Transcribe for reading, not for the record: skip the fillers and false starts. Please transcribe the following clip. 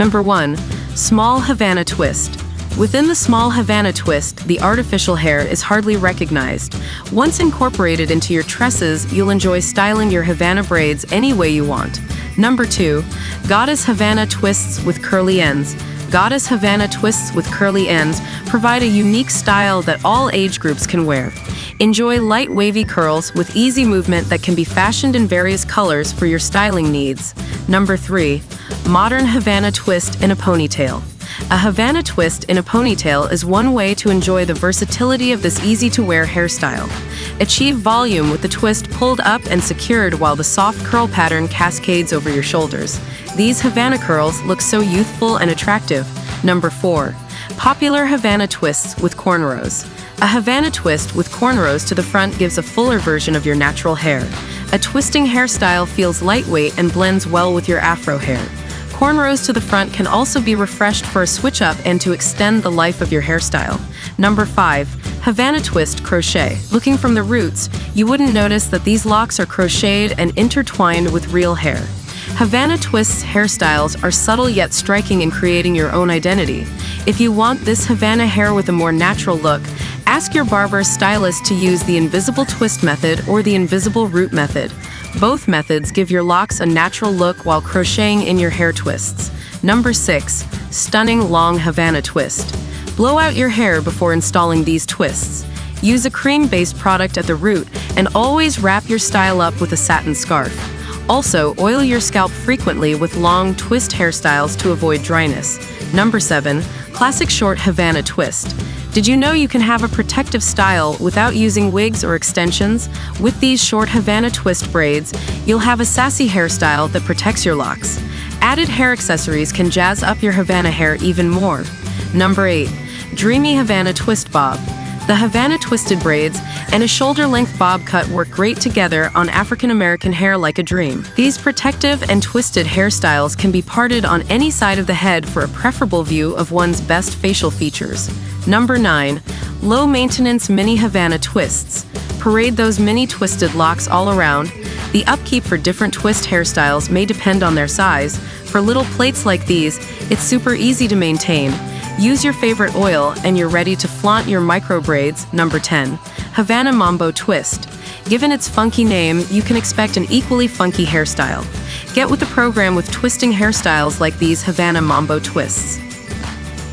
Number 1. Small Havana Twist. Within the small Havana twist, the artificial hair is hardly recognized. Once incorporated into your tresses, you'll enjoy styling your Havana braids any way you want. Number 2. Goddess Havana Twists with Curly Ends. Goddess Havana twists with curly ends provide a unique style that all age groups can wear. Enjoy light wavy curls with easy movement that can be fashioned in various colors for your styling needs. Number 3. Modern Havana Twist in a Ponytail. A Havana twist in a ponytail is one way to enjoy the versatility of this easy-to-wear hairstyle. Achieve volume with the twist pulled up and secured while the soft curl pattern cascades over your shoulders. These Havana curls look so youthful and attractive. Number 4. Popular Havana Twists with Cornrows. A Havana twist with cornrows to the front gives a fuller version of your natural hair. A twisting hairstyle feels lightweight and blends well with your afro hair. Cornrows to the front can also be refreshed for a switch-up and to extend the life of your hairstyle. Number 5. Havana Twist Crochet. Looking from the roots, you wouldn't notice that these locks are crocheted and intertwined with real hair. Havana Twist's hairstyles are subtle yet striking in creating your own identity. If you want this Havana hair with a more natural look, ask your barber or stylist to use the invisible twist method or the invisible root method. Both methods give your locks a natural look while crocheting in your hair twists. Number 6. Stunning Long Havana Twist. Blow out your hair before installing these twists. Use a cream-based product at the root and always wrap your style up with a satin scarf. Also, oil your scalp frequently with long twist hairstyles to avoid dryness. Number 7. Classic Short Havana Twist. Did you know you can have a protective style without using wigs or extensions? With these short Havana twist braids, you'll have a sassy hairstyle that protects your locks. Added hair accessories can jazz up your Havana hair even more. Number 8. Dreamy Havana Twist Bob. The Havana twisted braids and a shoulder-length bob cut work great together on African-American hair like a dream. These protective and twisted hairstyles can be parted on any side of the head for a preferable view of one's best facial features. Number 9. Low-maintenance Mini Havana Twists. Parade those mini twisted locks all around. The upkeep for different twist hairstyles may depend on their size. For little plaits like these, it's super easy to maintain. Use your favorite oil and you're ready to flaunt your micro braids. Number 10. Havana Mambo Twist. Given its funky name, you can expect an equally funky hairstyle. Get with the program with twisting hairstyles like these Havana Mambo twists.